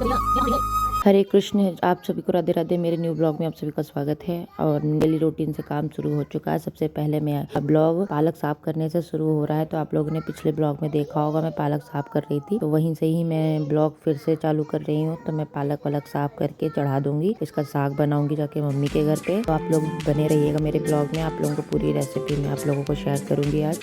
हरे कृष्ण, आप सभी को राधे राधे। मेरे न्यू ब्लॉग में आप सभी का स्वागत है। और डेली रूटीन से काम शुरू हो चुका है। सबसे पहले मैं ब्लॉग पालक साफ करने से शुरू हो रहा है। तो आप लोगों ने पिछले ब्लॉग में देखा होगा, मैं पालक साफ कर रही थी, तो वहीं से ही मैं ब्लॉग फिर से चालू कर रही हूँ। तो मैं पालक वालक साफ करके चढ़ा दूंगी, इसका साग बनाऊंगी जाके मम्मी के घर पे। तो आप लोग बने रहिएगा मेरे ब्लॉग में, आप लोगों को पूरी रेसिपी मैं आप लोगों को शेयर करूंगी आज।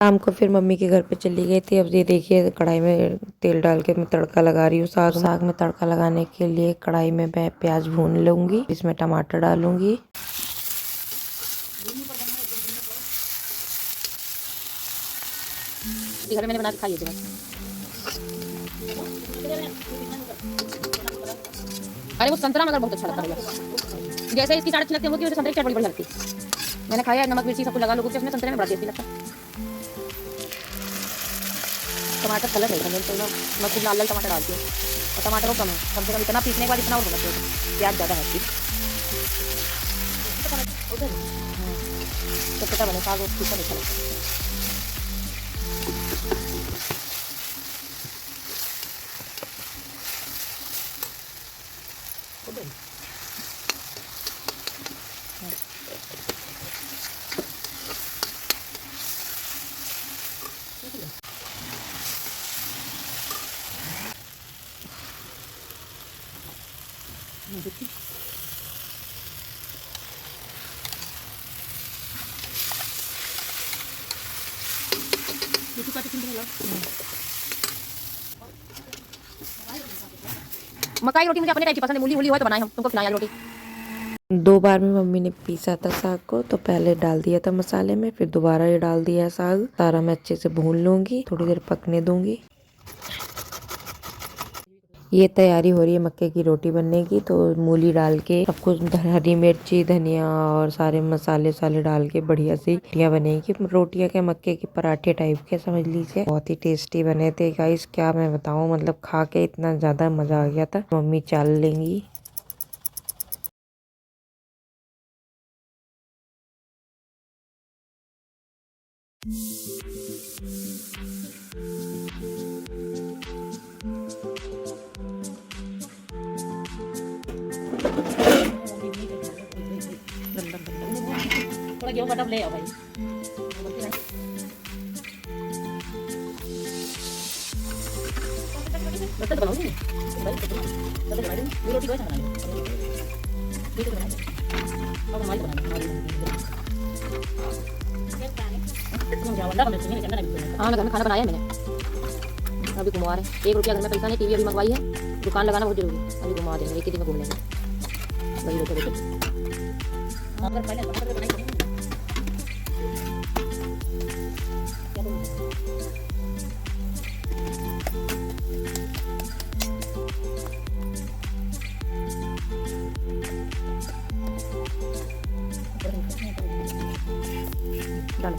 शाम को फिर मम्मी के घर पे चली गई थी। अब ये देखिए कढ़ाई में तेल डाल के मैं तड़का लगा रही हूँ साग में तड़का लगाने के लिए कढ़ाई में मैं प्याज भून लूंगी, इसमें टमाटर डालूंगी। घर में मैंने बना के खाई है। अरे वो संतरा मगर बहुत अच्छा लगता है। जैसे इसकी चाट अच्छी लगती है, वो संतरे की चाट बड़ी बढ़िया लगती है। मैंने खाया, नमक मिर्ची सब कुछ लगा लो, उसमें संतरे में बड़ा टेस्टी लगता है। टमाटर कलर है, मैं खुद लाल लाल टमाटर डालती हूँ और टमाटर को कम है, कम से कम इतना पीसने के बाद इतना और होना चाहिए। प्याज ज़्यादा है तो पता बने साग उसका अच्छा लगता है। मकाई रोटी मुझे अपने टाइप की पसंद है, मूली मूली हुआ तो बनाए हम तुमको खिलाया रोटी। 2 बार में मम्मी ने पीसा था साग को, तो पहले डाल दिया था मसाले में, फिर दोबारा ये डाल दिया साग। सारा मैं अच्छे से भून लूंगी, थोड़ी देर पकने दूंगी। ये तैयारी हो रही है मक्के की रोटी बनने की। तो मूली डाल के सब कुछ, हरी मिर्ची धनिया और सारे मसाले साले डाल के बढ़िया सी रोटियां बनेगी। रोटियां के मक्के के पराठे टाइप के समझ लीजिए। बहुत ही टेस्टी बने थे गाइस, क्या मैं बताऊं, मतलब खा के इतना ज्यादा मजा आ गया था। मम्मी चाल लेंगी। थोड़ा गेहूं का डब ले आओ भाई। बर्तन बनाऊंगी रोटी कैसे बनाई अब हमारी हाँ मैं घर में खाना बनाया मैंने। अभी घुमा रहे हैं, 1 रुपया घर में पैसा नहीं, टीवी अभी मंगवाई है। दुकान लगाना बहुत जरूरी है, अभी घुमा देंगे, एक ही दिन में घूम लेंगे। वही रोटी डालो।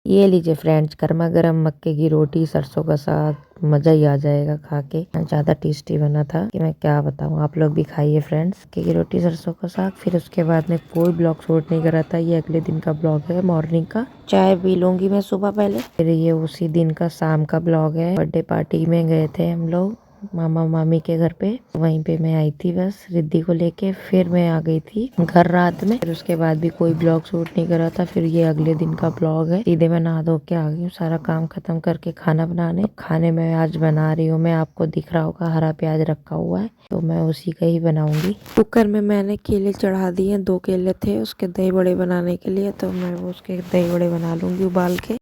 ये लीजिए फ्रेंड्स, गर्मा गर्म मक्के की रोटी सरसों का साग, मजा ही आ जाएगा खा के। ज्यादा टेस्टी बना था कि मैं क्या बताऊं। आप लोग भी खाइए फ्रेंड्स, मक्के की रोटी सरसों का साग। फिर उसके बाद में कोई ब्लॉग शूट नहीं करा था, ये अगले दिन का ब्लॉग है, मॉर्निंग का। चाय पी लूंगी मैं सुबह पहले, फिर ये उसी दिन का शाम का ब्लॉग है। बर्थडे पार्टी में गए थे हम लोग मामा मामी के घर पे, वहीं पे मैं आई थी बस रिद्धि को लेके। फिर मैं आ गई थी घर रात में। फिर उसके बाद भी कोई ब्लॉग शूट नहीं करा था। फिर ये अगले दिन का ब्लॉग है। सीधे मैं नहा धो के आ गई हूँ, सारा काम खत्म करके खाना बनाने। खाने में आज बना रही हूँ मैं, आपको दिख रहा होगा हरा प्याज रखा हुआ है, तो मैं उसी का ही बनाऊंगी। कुकर में मैंने केले चढ़ा दिए, 2 केले थे उसके दही बड़े बनाने के लिए, तो मैं उसके दही बड़े बना लूंगी उबाल के।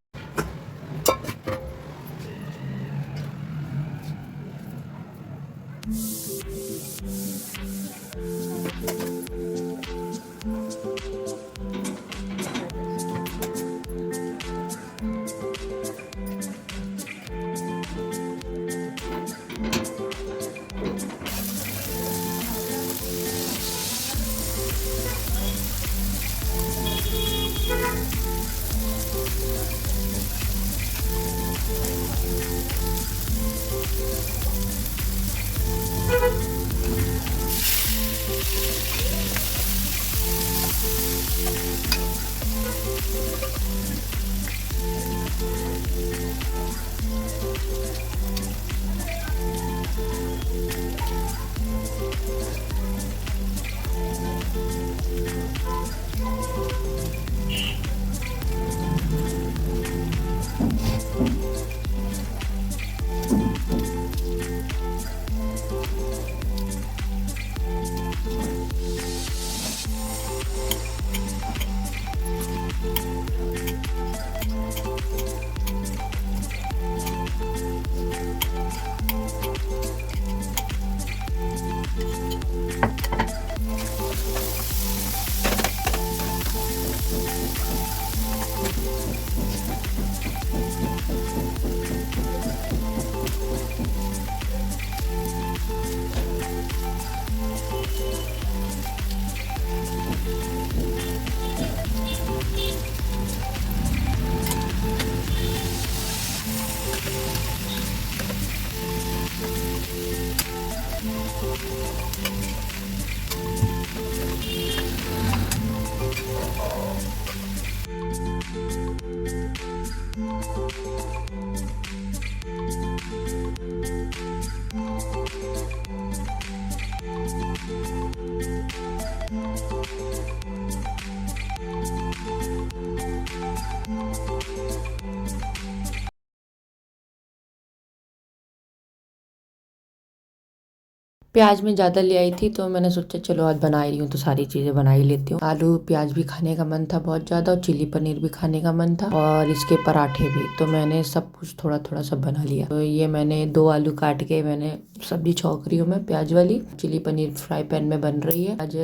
प्याज मैं ज़्यादा ले आई थी तो मैंने सोचा चलो आज बना ही रही हूँ तो सारी चीज़ें बना ही लेती हूँ। आलू प्याज भी खाने का मन था बहुत ज़्यादा और चिली पनीर भी खाने का मन था और इसके पराठे भी, तो मैंने सब कुछ थोड़ा थोड़ा सब बना लिया। तो ये मैंने 2 आलू काट के मैंने सब्जी छौंक रही हूँ मैं प्याज वाली। चिली पनीर फ्राई पैन में बन रही है। आज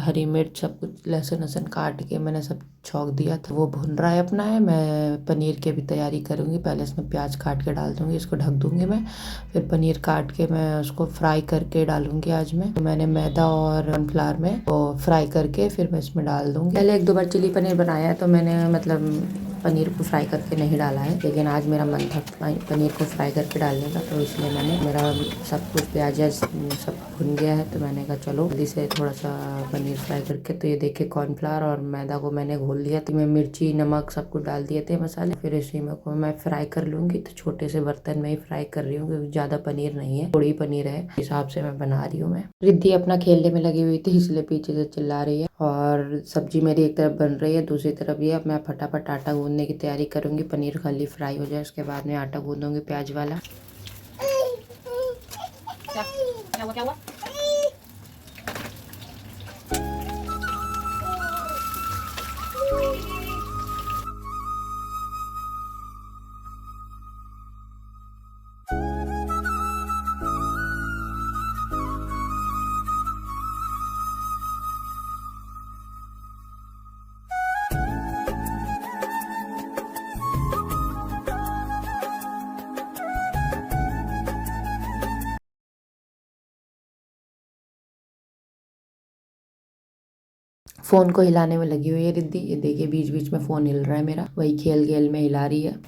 हरी मिर्च सब कुछ लहसुन वहसुन काट के मैंने सब छौंक दिया था, वो भुन रहा है अपना है। मैं पनीर की भी तैयारी करूँगी, पहले इसमें प्याज काट के डाल दूँगी, इसको ढक दूँगी मैं, फिर पनीर काट के मैं उसको फ्राई करके डालूंगी। आज मैं तो मैंने मैदा और कॉर्नफ्लावर में वो फ्राई करके फिर मैं इसमें डाल दूंगी। पहले 1-2 बार चिली पनीर बनाया है तो मैंने मतलब पनीर को फ्राई करके नहीं डाला है, लेकिन आज मेरा मन था पनीर को फ्राई करके डालने का, तो इसलिए मैंने मेरा सब कुछ प्याज सब भुन गया है तो मैंने कहा चलो जल्दी से थोड़ा सा पनीर फ्राई करके। तो ये देखिए कॉर्नफ्लावर और मैदा को मैंने घोल लिया, तो मैं मिर्ची नमक सब कुछ डाल दिए थे मसाले, फिर इसी में को मैं फ्राई कर लूंगी। तो छोटे से बर्तन में ही फ्राई कर रही हूँ क्योंकि ज्यादा पनीर नहीं है, थोड़ी पनीर है, हिसाब से मैं बना रही हूँ। मैं रिद्धि अपना खेलने में लगी हुई थी इसलिए पीछे से चिल्ला रही है। और सब्जी मेरी एक तरफ बन रही है, दूसरी तरफ ये अब मैं फटाफट आटा गूंदने की तैयारी करूंगी। पनीर खाली फ्राई हो जाए उसके बाद में आटा गूंदूंगी प्याज वाला। क्या हुआ? फोन को हिलाने में लगी हुई है रिद्धि, ये देखिए बीच बीच में फोन हिल रहा है मेरा, वही खेल खेल में हिला रही है।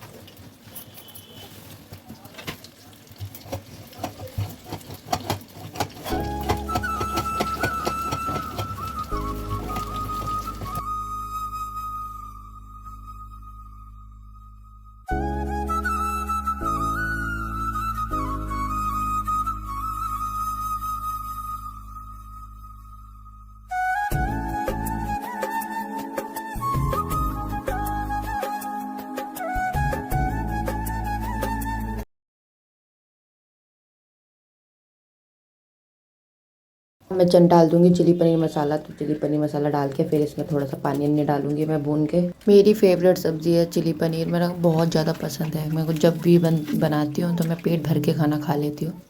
मैं डाल दूंगी चिली पनीर मसाला, तो चिली पनीर मसाला डाल के फिर इसमें थोड़ा सा पानी नहीं डालूंगी मैं भून के। मेरी फेवरेट सब्जी है चिली पनीर, मेरा बहुत ज़्यादा पसंद है। मैं जब भी बनाती हूँ तो मैं पेट भर के खाना खा लेती हूँ।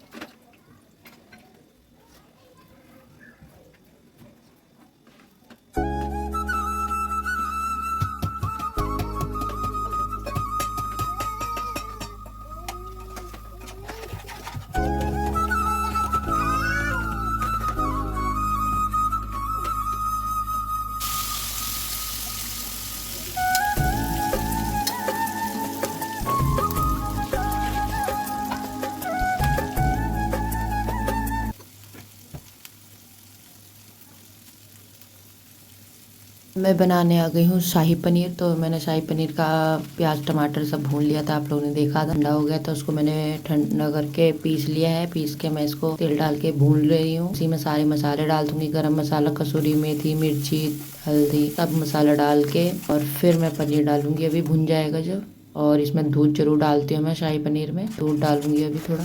मैं बनाने आ गई हूँ शाही पनीर। तो मैंने शाही पनीर का प्याज टमाटर सब भून लिया था, आप लोगों ने देखा था। ठंडा हो गया तो उसको मैंने ठंडा करके पीस लिया है। पीस के मैं इसको तेल डाल के भून रही हूँ। इसी में सारे मसाले डाल दूंगी, गरम मसाला, कसूरी मेथी, मिर्ची, हल्दी, सब मसाला डाल के और फिर मैं पनीर डालूंगी। अभी भुन जाएगा जब। और इसमें दूध जरूर डालती हूँ मैं शाही पनीर में, दूध डालूंगी अभी थोड़ा।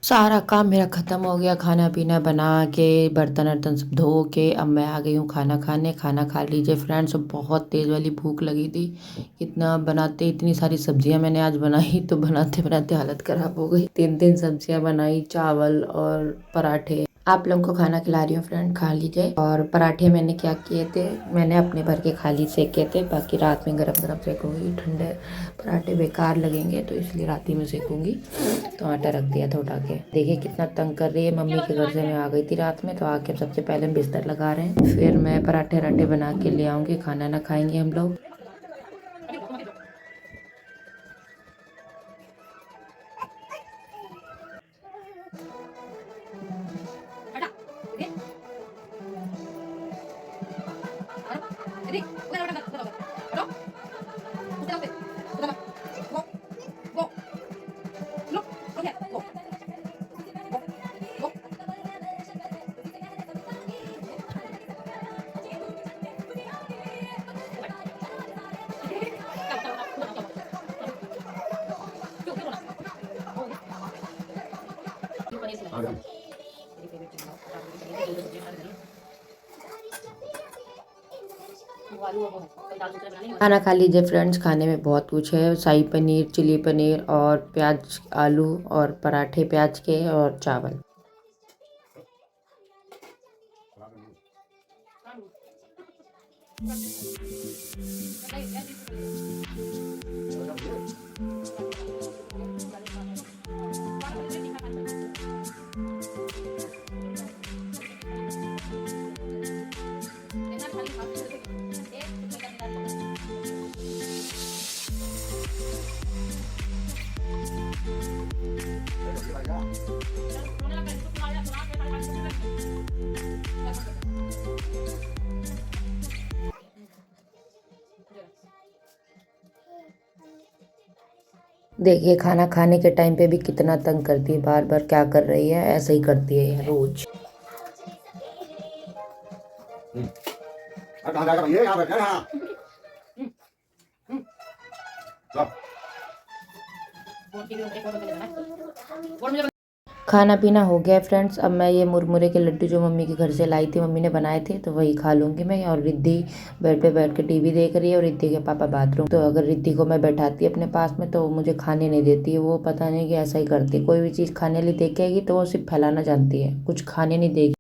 सारा काम मेरा खत्म हो गया, खाना पीना बना के, बर्तन वर्तन सब धो के अब मैं आ गई हूँ खाना खाने। खाना खा लीजिए फ्रेंड्स। बहुत तेज़ वाली भूख लगी थी। इतना बनाते, इतनी सारी सब्जियां मैंने आज बनाई तो बनाते बनाते हालत ख़राब हो गई। 3 3 सब्जियां बनाई, चावल और पराठे। आप लोगों को खाना खिला रही हूँ फ्रेंड, खा लीजिए। और पराठे मैंने क्या किए थे, मैंने अपने भर के खाली सेके थे, बाकी रात में गरम गरम सेकूंगी। ठंडे पराठे बेकार लगेंगे तो इसलिए रात ही में सेकूंगी। तो आटा रख दिया था उठा के। देखिए कितना तंग कर रही है। मम्मी के घर से मैं आ गई थी रात में, तो आके सबसे पहले हम बिस्तर लगा रहे हैं, फिर मैं पराठे राठे बना के ले आऊँगी। खाना ना खाएंगे हम लोग। खाना खा लीजिए फ्रेंड्स। खाने में बहुत कुछ है, शाही पनीर, चिली पनीर और प्याज आलू और पराठे प्याज के और चावल। देखिए खाना खाने के टाइम पे भी कितना तंग करती है, बार बार क्या कर रही है, ऐसे ही करती है रोज। खाना पीना हो गया फ्रेंड्स। अब मैं ये मुरमुरे के लड्डू जो मम्मी के घर से लाई थी, मम्मी ने बनाए थे, तो वही खा लूंगी मैं। और रिद्धि बेड पे बैठ के टीवी देख रही है और रिद्धि के पापा बाथरूम। तो अगर रिद्धि को मैं बैठाती अपने पास में तो मुझे खाने नहीं देती है। वो पता नहीं कि ऐसा ही करती है, कोई भी चीज़ खाने लिए देखेगी तो वो सिर्फ फैलाना जानती है, कुछ खाने नहीं देगी।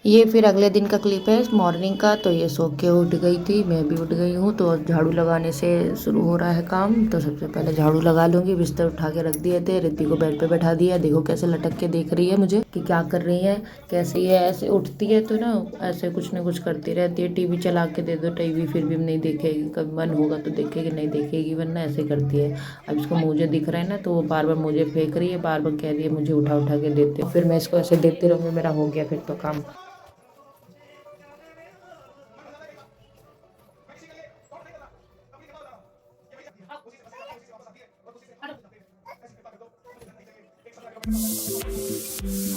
ये फिर अगले दिन का क्लिप है मॉर्निंग का। तो ये सो के उठ गई थी, मैं भी उठ गई हूँ। तो झाड़ू लगाने से शुरू हो रहा है काम। तो सबसे पहले झाड़ू लगा लूंगी। बिस्तर उठा के रख दिए थे, रिद्धि को बेड पे बैठा दिया। देखो कैसे लटक के देख रही है मुझे कि क्या कर रही है, कैसे ये ऐसे उठती है तो ना ऐसे कुछ ना कुछ करती रहती है। टीवी चला के दे दो, टीवी फिर भी नहीं देखेगी, कभी मन होगा तो देखेगी, नहीं देखेगी वरना ऐसे करती है। अब इसको मुझे दिख रहा है ना, तो वो बार बार मुझे फेंक रही है, बार बार कह रही है मुझे उठा उठा के देते। फिर मैं इसको ऐसे देती रहूँगी, मेरा हो गया फिर तो काम।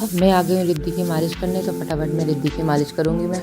अब मैं आ गई हूँ रिद्धि की मालिश करने, तो फटाफट मैं रिद्धि की मालिश करूँगी मैं।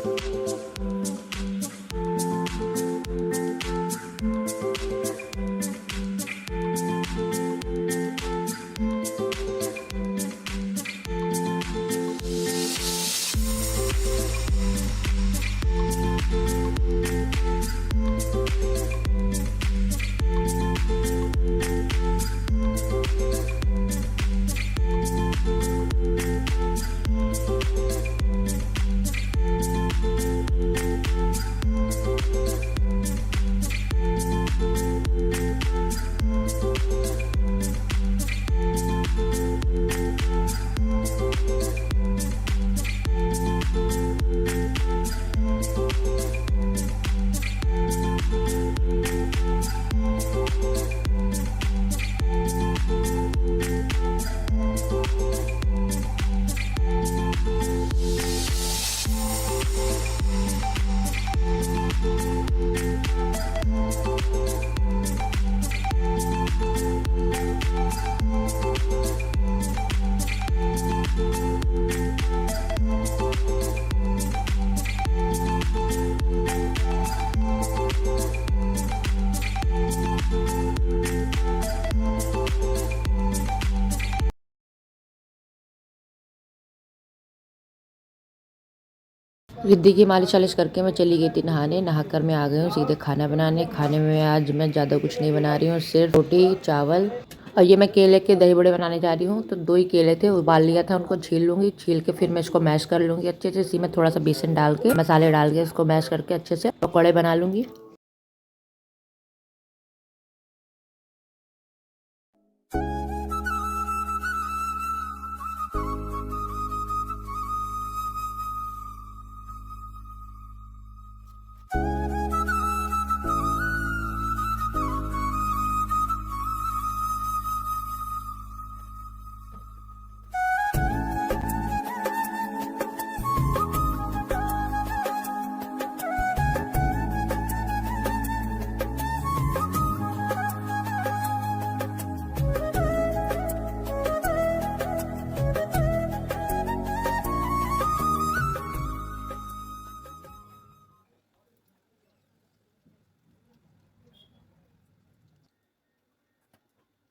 रिद्धि की मालिश वालिश करके मैं चली गई थी नहाने। नहाकर मैं आ गई हूँ सीधे खाना बनाने। खाने में आज मैं ज़्यादा कुछ नहीं बना रही हूँ, सिर्फ रोटी चावल। और ये मैं केले के दही बड़े बनाने जा रही हूँ। तो 2 ही केले थे, उबाल लिया था, उनको छील लूँगी। छील के फिर मैं इसको मैश कर लूँगी अच्छे से। इसी में थोड़ा सा बेसन डाल के, मसाले डाल के इसको मैश करके अच्छे से पकौड़े बना लूँगी।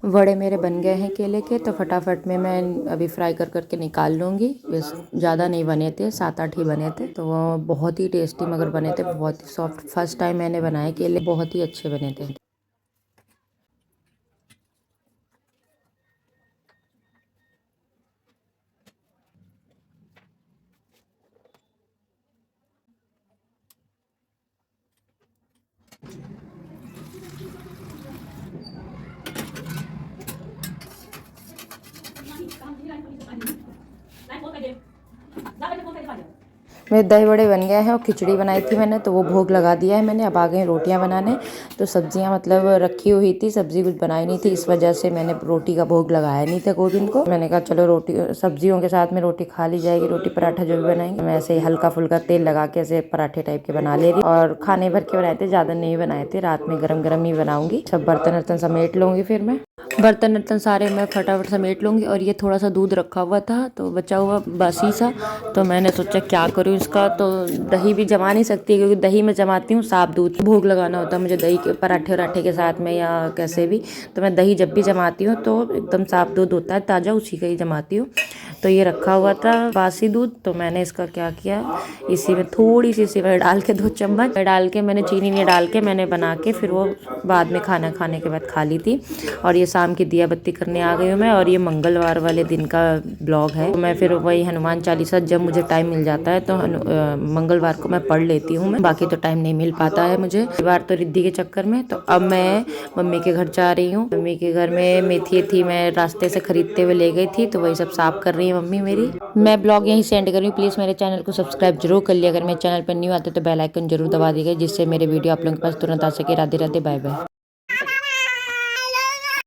वड़े मेरे बन गए हैं केले के, तो फटाफट में मैं अभी फ्राई कर करके निकाल लूँगी। बस ज़्यादा नहीं बने थे, 7-8 ही बने थे, तो वो बहुत ही टेस्टी मगर बने थे, बहुत ही सॉफ्ट। फर्स्ट टाइम मैंने बनाए केले, बहुत ही अच्छे बने थे। मेरे दही बड़े बन गए हैं और खिचड़ी बनाई थी मैंने, तो वो भोग लगा दिया है मैंने। अब आ गई रोटियां बनाने। तो सब्जियां मतलब रखी हुई थी, सब्जी कुछ बनाई नहीं थी, इस वजह से मैंने रोटी का भोग लगाया नहीं था गोविंद को। मैंने कहा चलो रोटी सब्जियों के साथ में रोटी खा ली जाएगी, रोटी पराठा जो भी बनाएंगे। मैं ऐसे ही हल्का फुल्का तेल लगा के ऐसे पराठे टाइप के बना ले रही, और खाने भर के बनाए थे, ज़्यादा नहीं बनाए थे। रात में गरम गरम ही बनाऊंगी। सब बर्तन वर्तन समेट लूँगी, फिर मैं बर्तन वर्तन सारे मैं फटाफट समेट लूँगी। और ये थोड़ा सा दूध रखा हुआ था, तो बचा हुआ बासी सा, तो मैंने सोचा क्या करूँ इसका। तो दही भी जमा नहीं सकती, क्योंकि दही में जमाती हूँ साफ दूध। भोग लगाना होता है मुझे दही के पराठे वराठे के साथ में या कैसे भी। तो मैं दही जब भी जमाती हूँ तो एकदम साफ दूध होता है ताज़ा, उसी का ही जमाती हूँ। तो ये रखा हुआ था बासी दूध, तो मैंने इसका क्या किया, इसी में थोड़ी सी सेवई डाल के 2 चम्मच डाल के, मैंने चीनी नहीं डाल के मैंने बना के फिर वो बाद में खाना खाने के बाद खा ली थी। और ये शाम की दिया बत्ती करने आ गई हूँ मैं। और ये मंगलवार वाले दिन का ब्लॉग है, तो मैं फिर वही हनुमान चालीसा जब मुझे टाइम मिल जाता है तो मंगलवार को मैं पढ़ लेती हूँ मैं, बाकी तो टाइम नहीं मिल पाता है मुझे, बार तो रिद्धि के चक्कर में। तो अब मैं मम्मी के घर जा रही हूँ। मम्मी के घर में मेथी थी, मैं रास्ते से खरीदते हुए ले गई थी, तो वही सब साफ कर रही है मम्मी मेरी। मैं ब्लॉग यहीं सेंड कर रही हूँ। प्लीज़ मेरे चैनल को सब्सक्राइब जरूर कर लिया। अगर मेरे चैनल पर न्यू आते तो बेल आइकन जरूर दबा दीजिए, जिससे मेरे वीडियो आप लोगों के पास तुरंत आ सके। Radhe Radhe, bye bye.